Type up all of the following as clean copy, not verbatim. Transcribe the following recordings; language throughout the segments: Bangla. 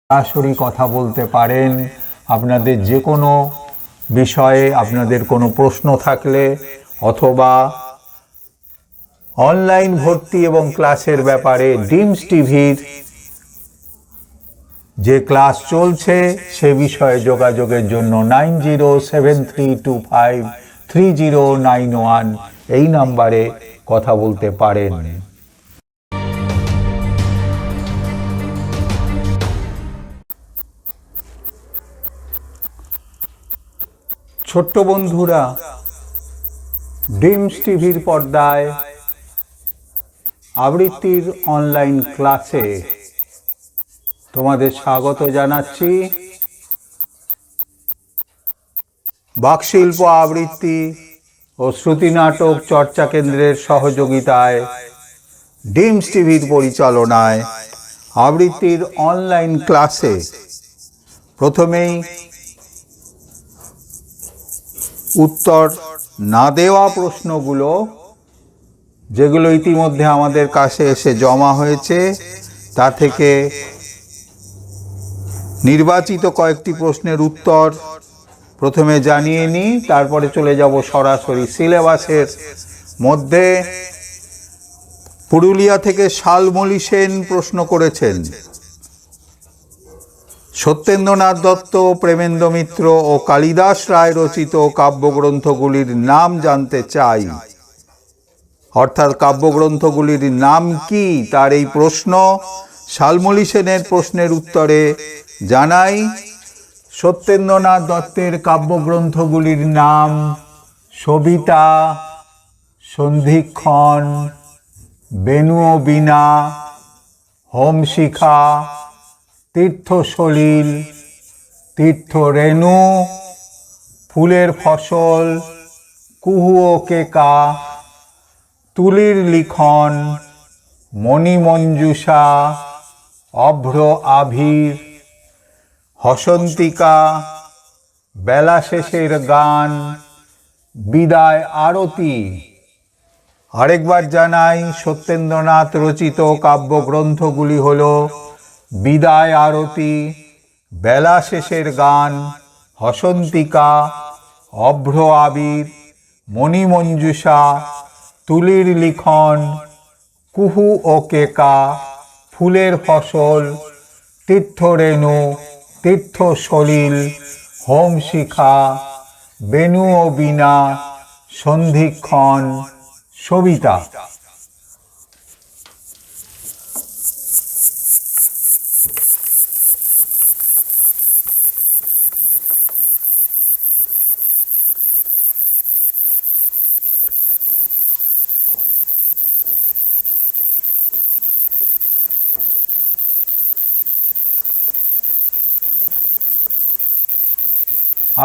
সরাসরি কথা বলতে পারেন। আপনাদের যে কোনো বিষয়ে আপনাদের কোনো প্রশ্ন থাকলে অথবা অনলাইন ভর্তি এবং ক্লাসের ব্যাপারে ডিমস টিভির যে ক্লাস চলছে সে বিষয়ে যোগাযোগের জন্য 9073253091 এই নাম্বারে কথা বলতে পারেন। ছোট্ট বন্ধুরা, ডিমস টিভির পর্দায় আবৃত্তির অনলাইন ক্লাসে তোমাদের স্বাগত জানাচ্ছি। বাকশিল্প আবৃত্তি ও শ্রুতি নাটক চর্চা কেন্দ্রের সহযোগিতায় ডিমস টিভির পরিচালনায় আবৃত্তির অনলাইন ক্লাসে প্রথমেই উত্তর না দেওয়া প্রশ্নগুলো, যেগুলো ইতিমধ্যে আমাদের কাছে এসে জমা হয়েছে, তা থেকে নির্বাচিত কয়েকটি প্রশ্নের উত্তর প্রথমে জানিয়ে নিই, তারপরে চলে যাব সরাসরি সিলেবাসের মধ্যে। পুরুলিয়া থেকে শালমলী সেন প্রশ্ন করেছেন, সত্যেন্দ্রনাথ দত্ত, প্রেমেন্দ্র মিত্র ও কালিদাস রায় রচিত কাব্যগ্রন্থগুলির নাম জানতে চাই। অর্থাৎ কাব্যগ্রন্থগুলির নাম কি, তার এই প্রশ্ন। শালমলী সেনের প্রশ্নের উত্তরে জানাই, সত্যেন্দ্রনাথ দত্তের কাব্যগ্রন্থগুলির নাম সবিতা, সন্ধিক্ষণ, বেণু ও বীণা, হোমশিখা, তীর্থসলিল, তীর্থরেণু, ফুলের ফসল, কুহু ও কেকা, তুলির লিখন, মণিমঞ্জুষা, অভ্র আবির, হসন্তিকা, বেলা শেষের গান, বিদায় আরতি। আরেকবার জানাই, সত্যেন্দ্রনাথ রচিত কাব্যগ্রন্থগুলি হল বিদায় আরতি, বেলা শেষের গান, হসন্তিকা, অভ্র আবির, মণিমঞ্জুষা, তুলির লিখন, কুহু ও কেকা, ফুলের ফসল, তীর্থরেণু, তীর্থসলিল, হোমশিখা, বেণু ও বীণা, সন্ধিক্ষণ, সবিতা।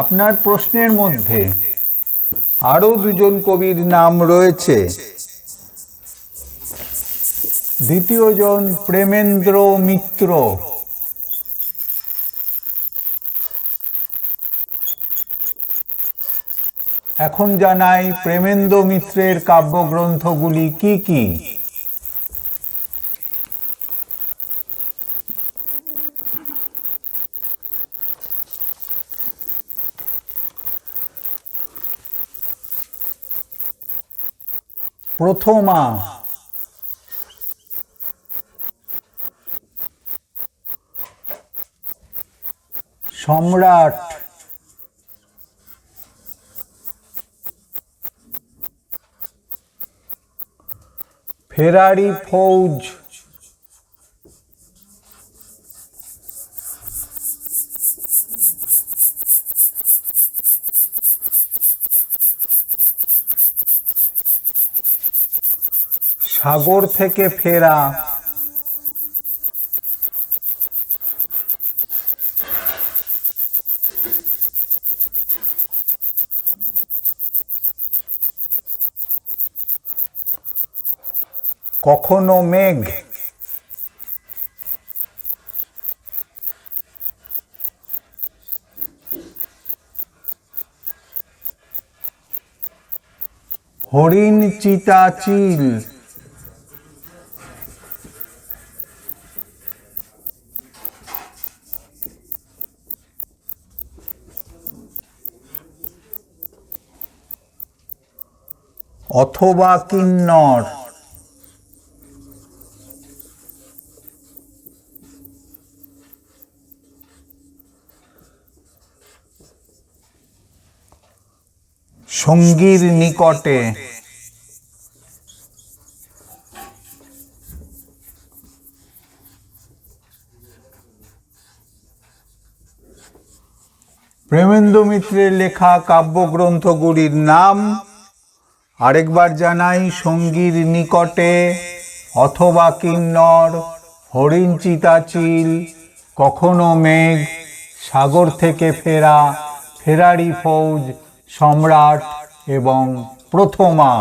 আপনার প্রশ্নের মধ্যে আরও দুজন কবির নাম রয়েছে। দ্বিতীয়জন প্রেমেন্দ্র মিত্র। এখন জানাই প্রেমেন্দ্র মিত্রের কাব্যগ্রন্থগুলি কি কি। প্রথমা, সম্রাট, ফেরারি ফৌজ, সাগর থেকে ফেরা, কখনো মেঘ, হরিণ, চিতা, চিল, অথবা কিন্নর। সঙ্গীর নিকটে। প্রেমেন্দ্র মিত্রের লেখা কাব্যগ্রন্থগুলির নাম আরেকবার জানাই: সঙ্গীর নিকটে, অথবা কিন্নর, হরিণ চিতাচিল, কখনো মেঘ, সাগর থেকে ফেরা, ফেরারি ফৌজ, সম্রাট এবং প্রথমা।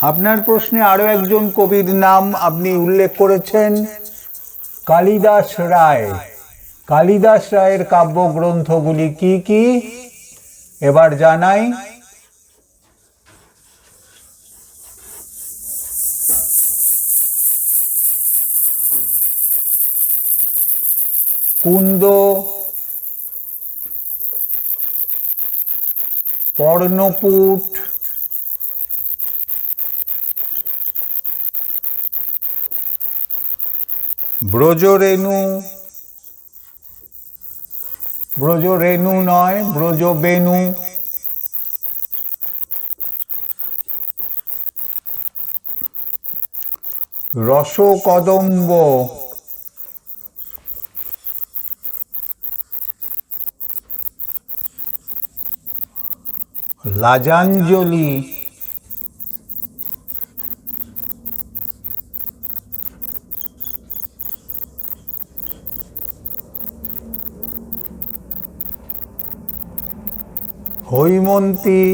আপনার প্রশ্নে আরো একজন কবির নাম আপনি উল্লেখ করেছেন, কালিদাস রায়। কালিদাস রায়ের কাব্যগ্রন্থগুলি কি কি এবার জানাই। কুন্দ, পর্ণপুট, ব্রজরেণু, ব্রজরেণু নয়, ব্রজবেণু, রসকদম্ব, লাজাঞ্জলি, হৈমন্তী,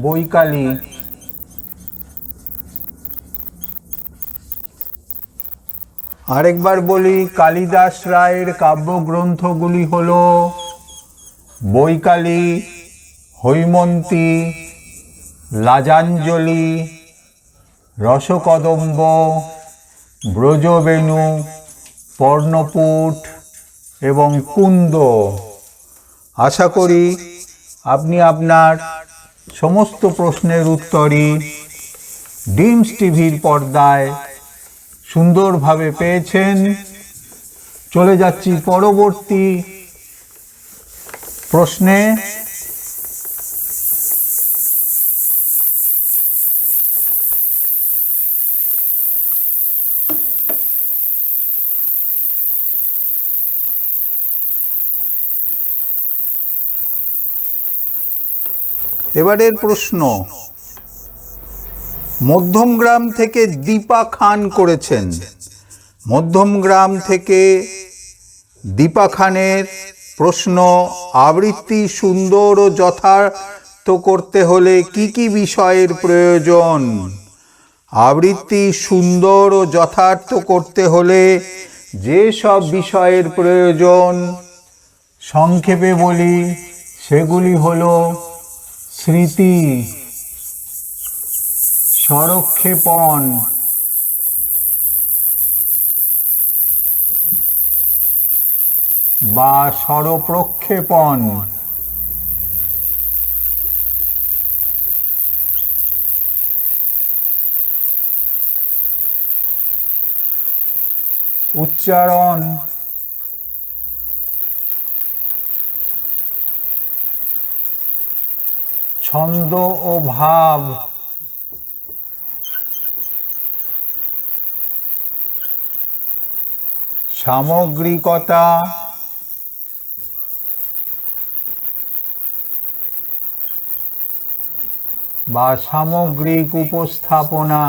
বৈকালী। আরেকবার বলি, কালিদাস রায়ের কাব্যগ্রন্থগুলি হল বৈকালী, হৈমন্তী, লাজাঞ্জলি, রসকদম্ব, ব্রজবেণু, পর্ণপুট এবং কুন্দ। আশা করি আপনি আপনার সমস্ত প্রশ্নের উত্তরই ডিমস টিভির পর্দায় সুন্দরভাবে পেয়েছেন। চলে যাচ্ছি পরবর্তী প্রশ্নে। এবারের প্রশ্ন মধ্যমগ্রাম থেকে দীপা খান করেছেন। মধ্যমগ্রাম থেকে দীপা খানের প্রশ্ন, আবৃত্তি সুন্দর ও যথার্থ করতে হলে কি কি বিষয়ের প্রয়োজন? আবৃত্তি সুন্দর ও যথার্থ করতে হলে যে সব বিষয়ের প্রয়োজন সংক্ষেপে বলি সেগুলি হলো স্মৃতি, স্বরক্ষেপণ, বা স্বরপ্রক্ষেপণ, উচ্চারণ, ছন্দ ও ভাব, সামগ্রিকতা, বা সামগ্রিক উপস্থাপনা,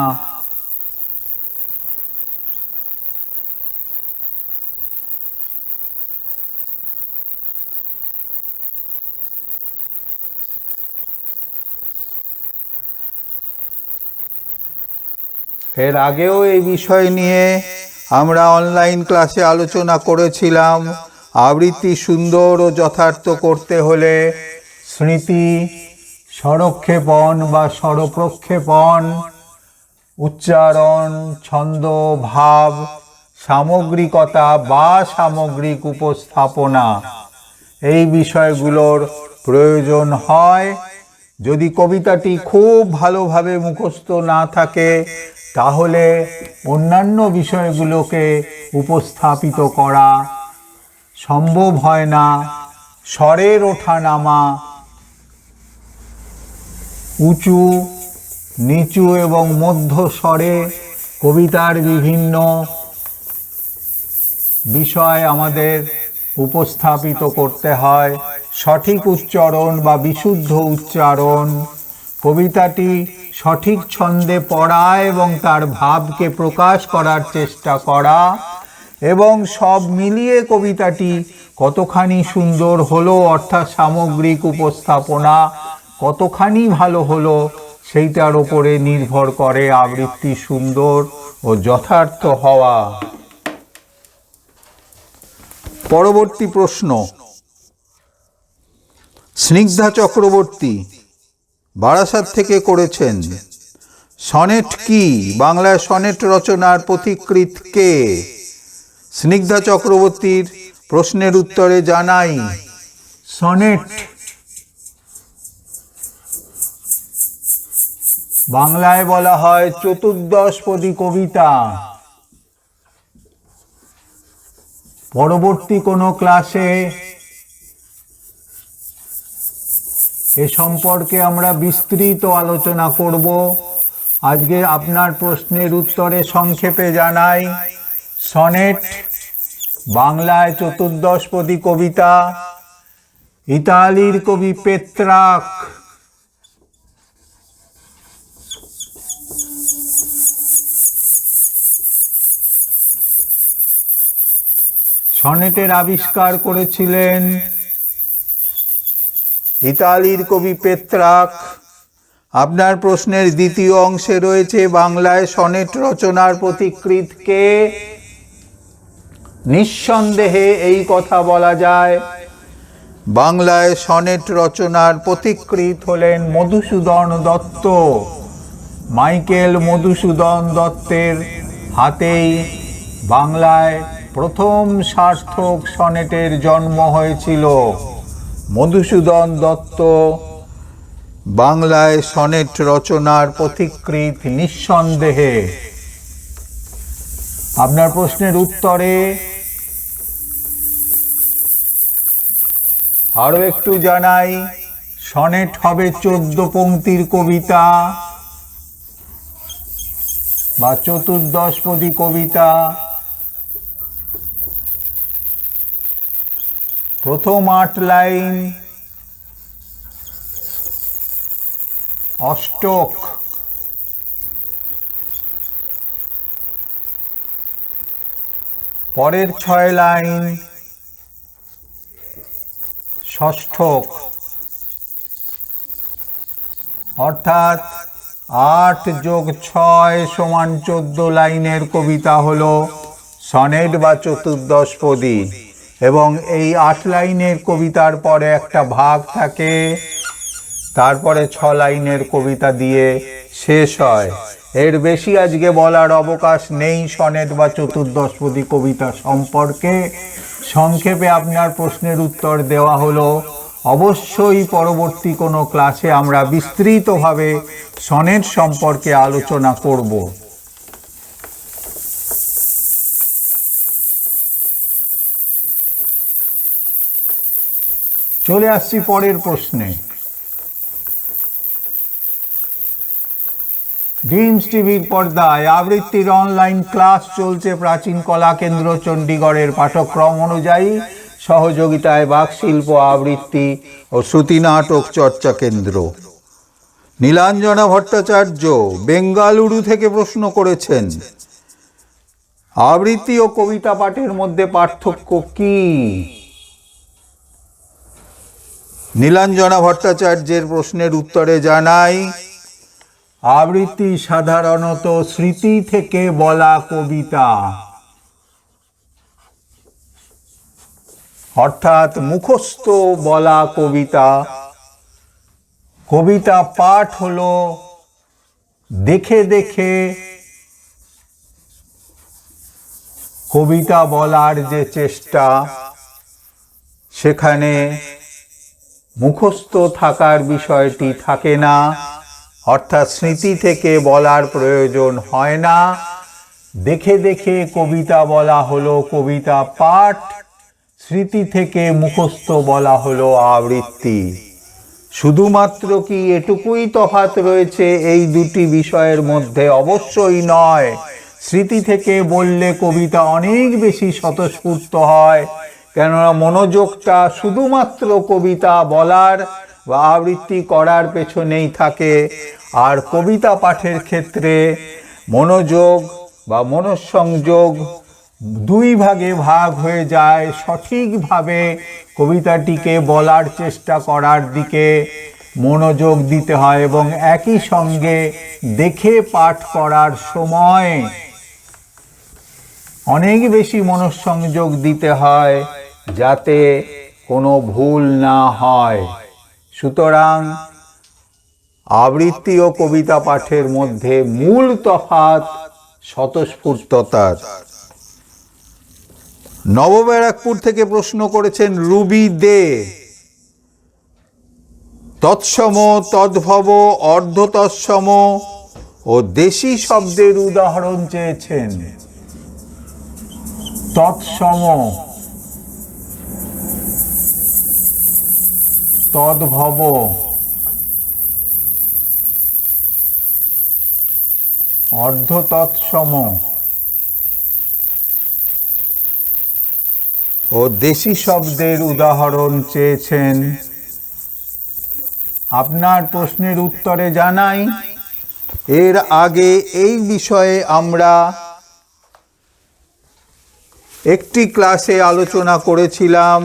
এর আগেও এই বিষয় নিয়ে আমরা অনলাইন ক্লাসে আলোচনা করেছিলাম। আবৃত্তি সুন্দর ও যথার্থ করতে হলে স্মৃতি, স্বরক্ষেপণ বা স্বরপ্রক্ষেপণ, উচ্চারণ, ছন্দ, ভাব, সামগ্রিকতা বা সামগ্রিক উপস্থাপনা এই বিষয়গুলোর প্রয়োজন হয়। যদি কবিতাটি খুব ভালোভাবে মুখস্থ না থাকে তাহলে অন্যান্য বিষয়গুলোকে উপস্থাপিত করা সম্ভব হয় না। স্বরের ওঠানামা, উঁচু, নিচু এবং মধ্য স্বরে কবিতার বিভিন্ন বিষয় আমাদের উপস্থাপিত করতে হয়। সঠিক উচ্চারণ বা বিশুদ্ধ উচ্চারণ, কবিতাটি সঠিক ছন্দে পড়া এবং তার ভাবকে প্রকাশ করার চেষ্টা করা, এবং সব মিলিয়ে কবিতাটি কতখানি সুন্দর হলো অর্থাৎ সামগ্রিক উপস্থাপনা কতখানি ভালো হলো সেইটার ওপরে নির্ভর করে আবৃত্তি সুন্দর ও যথার্থ হওয়া। পরবর্তী প্রশ্ন, স্নিগ্ধা চক্রবর্তী বারাসাত থেকে করেছেন। সনেট কি? বাংলায় সনেট রচনার পথিকৃৎ কে? স্নিগ্ধা চক্রবর্তীর প্রশ্নের উত্তরে জানাই, সনেট বাংলায় বলা হয় চতুর্দশপদী কবিতা। পরবর্তী কোনো ক্লাসে এ সম্পর্কে আমরা বিস্তৃত আলোচনা করব। আজকে আপনার প্রশ্নের উত্তরে সংক্ষেপে জানাই, সনেট বাংলায় চতুর্দশপদী কবিতা। ইতালির কবি পেত্রাক সনেটের আবিষ্কার করেছিলেন। ইতালির কবি পেত্রাক। আপনার প্রশ্নের দ্বিতীয় অংশে রয়েছে, বাংলায় সনেট রচনার পথিকৃৎ কে? নিঃসন্দেহে এই কথা বলা যায়, বাংলায় সনেট রচনার পথিকৃৎ হলেন মধুসূদন দত্ত। মাইকেল মধুসূদন দত্তের হাতেই বাংলায় প্রথম সার্থক সনেটের জন্ম হয়েছিল। মধুসূদন দত্ত বাংলায় সনেট রচনার পথিকৃৎ নিঃসন্দেহে। আপনার প্রশ্নের উত্তরে আরো একটু জানাই, সনেট হবে 14 পংক্তির কবিতা বা চতুর্দশপদী কবিতা। প্রথম 8 লাইন অষ্টক, পরের 6 লাইন ষষ্ঠক, অর্থাৎ 8 যোগ 6 সমান 14 লাইনের কবিতা হলো সনেট বা চতুর্দশপদী। এবং এই 8 লাইনের কবিতার পরে একটা ভাগ থাকে, তারপরে 6 লাইনের কবিতা দিয়ে শেষ হয়। এর বেশি আজকে বলার অবকাশ নেই সনেট বা চতুর্দশপদী কবিতা সম্পর্কে। সংক্ষেপে আপনার প্রশ্নের উত্তর দেওয়া হলো। অবশ্যই পরবর্তী কোনো ক্লাসে আমরা বিস্তৃতভাবে সনেট সম্পর্কে আলোচনা করব। চলে আসছি পরের প্রশ্নে। ড্রিমস টিভির পর্দায় আবৃত্তির অনলাইন ক্লাস চলছে প্রাচীন কলা কেন্দ্র চণ্ডীগড়ের পাঠ্যক্রম অনুযায়ী, সহযোগিতায় বাকশিল্প আবৃত্তি ও শ্রুতি নাটক চর্চা কেন্দ্র। নীলাঞ্জনা ভট্টাচার্য বেঙ্গালুরু থেকে প্রশ্ন করেছেন, আবৃত্তি ও কবিতা পাঠের মধ্যে পার্থক্য কি? নীলাঞ্জনা ভট্টাচার্যের প্রশ্নের উত্তরে জানাই, আবৃত্তি সাধারণত স্মৃতি থেকে বলা কবিতা, অর্থাৎ মুখস্থ বলা কবিতা। কবিতা পাঠ হলো দেখে দেখে কবিতা বলার যে চেষ্টা, সেখানে মুখস্থ থাকার বিষয়টি থাকে না, অর্থাৎ স্মৃতি থেকে বলার প্রয়োজন হয় না। দেখে দেখে কবিতা বলা হলো কবিতা পাঠ, স্মৃতি থেকে মুখস্থ বলা হলো আবৃত্তি। শুধুমাত্র কি এটুকুই তফাৎ রয়েছে এই দুটি বিষয়ের মধ্যে? অবশ্যই নয়। স্মৃতি থেকে বললে কবিতা অনেক বেশি স্বতঃস্ফূর্ত হয়, কেননা মনোযোগটা শুধুমাত্র কবিতা বলার বা আবৃত্তি করার পেছনেই থাকে। আর কবিতা পাঠের ক্ষেত্রে মনোযোগ বা মনঃসংযোগ দুই ভাগে ভাগ হয়ে যায়। সঠিকভাবে কবিতাটিকে বলার চেষ্টা করার দিকে মনোযোগ দিতে হয় এবং একই সঙ্গে দেখে পাঠ করার সময় অনেক বেশি মনঃসংযোগ দিতে হয়, যাতে কোনো ভুল না হয়। সুতরাং আবৃত্তি ও কবিতা পাঠের মধ্যে মূল তফাৎ স্বতঃস্ফূর্ততার। নবব্যারাকপুর থেকে প্রশ্ন করেছেন রুবি দে। তৎসম, তদ্ভব, অর্ধতৎসম ও দেশি শব্দের উদাহরণ চেয়েছেন। তৎসম, তদ্ভব, অর্ধতৎসম ও দেশি শব্দের উদাহরণ চেয়েছেন। আপনার প্রশ্নের উত্তরে জানাই, এর আগে এই বিষয়ে আমরা একটি ক্লাসে আলোচনা করেছিলাম।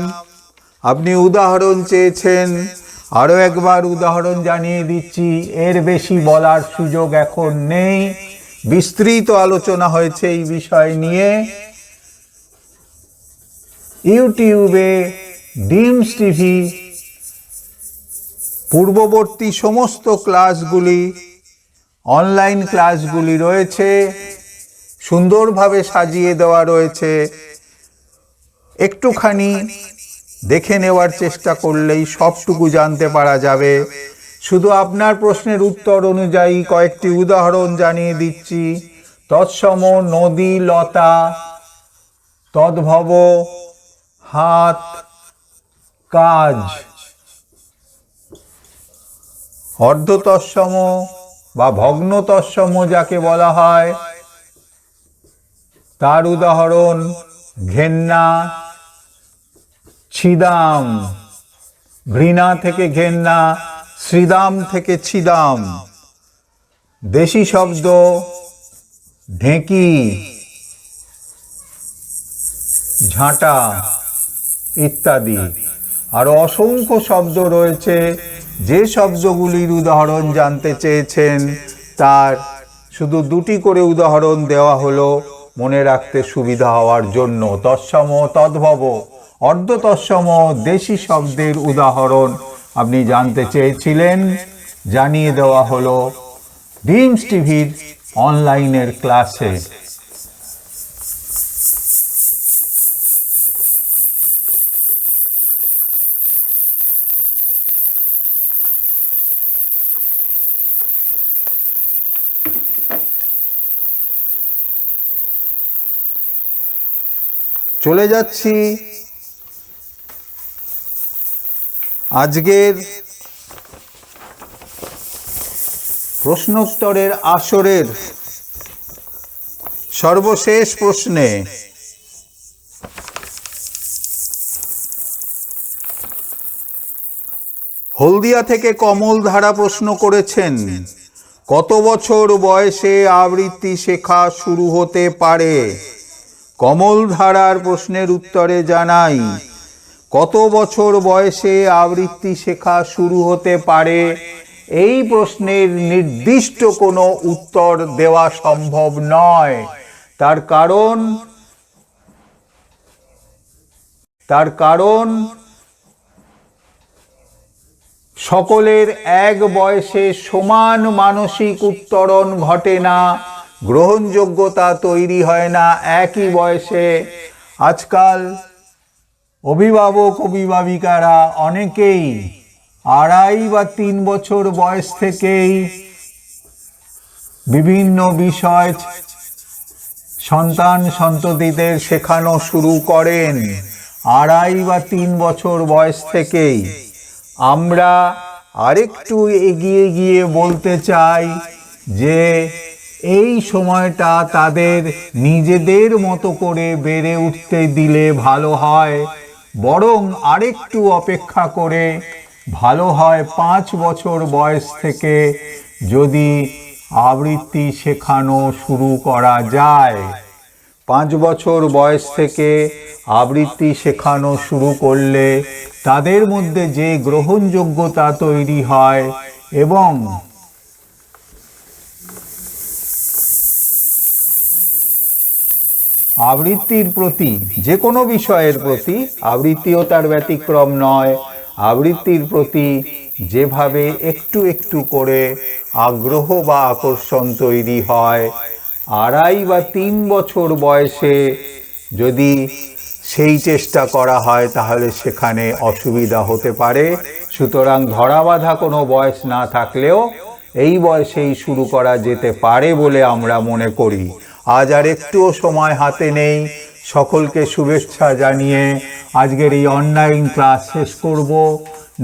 আপনি উদাহরণ চেয়েছেন, আরও একবার উদাহরণ জানিয়ে দিচ্ছি। এর বেশি বলার সুযোগ এখন নেই, বিস্তৃত আলোচনা হয়েছে এই বিষয় নিয়ে। ইউটিউবে ডিমস টিভি পূর্ববর্তী সমস্ত ক্লাসগুলি, অনলাইন ক্লাসগুলি রয়েছে, সুন্দরভাবে সাজিয়ে দেওয়া রয়েছে। একটুখানি দেখে নেওয়ার চেষ্টা করলেই সবটুকু জানতে পারা যাবে। শুধু আপনার প্রশ্নের উত্তর অনুযায়ী কয়েকটি উদাহরণ জানিয়ে দিচ্ছি। তৎসম, নদী, লতা। তদ্ভব, হাত, কাজ। অর্ধতৎসম বা ভগ্নতৎসম যাকে বলা হয়, তার উদাহরণ ঘেন্না, ছিদাম। ঘৃণা থেকে ঘেন্না, শ্রীদাম থেকে ছিদাম। দেশি শব্দ ঢেঁকি, ঝাঁটা ইত্যাদি। আরো অসংখ্য শব্দ রয়েছে। যে শব্দগুলির উদাহরণ জানতে চেয়েছেন তার শুধু দুটি করে উদাহরণ দেওয়া হলো মনে রাখতে সুবিধা হওয়ার জন্য। তৎসম, তদ্ভব, অর্ধতৎসম, দেশি শব্দের উদাহরণ আপনি জানতে চেয়েছিলেন, জানিয়ে দেওয়া হলো ডিমস টিভির অনলাইনের ক্লাসে। চলে যাচ্ছি আজকের প্রশ্নোত্তরের আসরের সর্বশেষ প্রশ্নে। হলদিয়া থেকে কমল ধারা প্রশ্ন করেছেন, কত বছর বয়সে আবৃত্তি শেখা শুরু হতে পারে? কমল ধারার প্রশ্নের উত্তরে জানাই, কত বছর বয়সে আবৃত্তি শেখা শুরু হতে পারে এই প্রশ্নের নির্দিষ্ট কোনো উত্তর দেওয়া সম্ভব নয়। তার কারণ সকলের এক বয়সে সমান মানসিক উত্তরণ ঘটে না, গ্রহণযোগ্যতা তৈরি হয় না একই বয়সে। আজকাল অভিভাবক অভিভাবিকারা অনেকেই 2.5 বা 3 বছর বয়স থেকেই বিভিন্ন বিষয় সন্তান সন্ততিদের শেখানো শুরু করেন। 2.5 বা 3 বছর বয়স থেকেই। আমরা আরেকটু এগিয়ে গিয়ে বলতে চাই যে এই সময়টা তাদের নিজেদের মতো করে বেড়ে উঠতে দিলে ভালো হয়, বরং আরেকটু অপেক্ষা করে ভালো হয় 5 বছর বয়স থেকে যদি আবৃত্তি শেখানো শুরু করা যায়। 5 বছর বয়স থেকে আবৃত্তি শেখানো শুরু করলে তাদের মধ্যে যে গ্রহণযোগ্যতা তৈরি হয় এবং আবৃত্তির প্রতি, যে কোনো বিষয়ের প্রতি, আবৃত্তিও তার ব্যতিক্রম নয়, আবৃত্তির প্রতি যেভাবে একটু একটু করে আগ্রহ বা আকর্ষণ তৈরি হয়, 2.5 বা 3 বছর বয়সে যদি সেই চেষ্টা করা হয় তাহলে সেখানে অসুবিধা হতে পারে। সুতরাং ধরাবাঁধা কোনো বয়স না থাকলেও এই বয়সেই শুরু করা যেতে পারে বলে আমরা মনে করি। আজ আর একটুও সময় হাতে নেই। সকলকে শুভেচ্ছা জানিয়ে আজকের এই অনলাইন ক্লাস শেষ করব।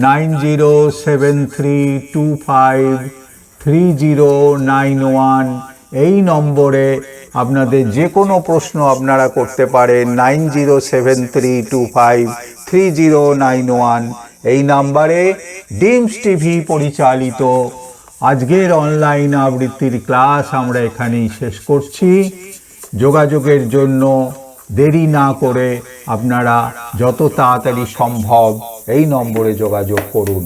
9073253091 এই নম্বরে আপনাদের যে কোনো প্রশ্ন আপনারা করতে পারেন। 9073253091 এই নাম্বারে ডিমস টিভি পরিচালিত আজকের অনলাইন আবৃত্তির ক্লাস আমরা এখানেই শেষ করছি। যোগাযোগের জন্য দেরি না করে আপনারা যত তাড়াতাড়ি সম্ভব এই নম্বরে যোগাযোগ করুন।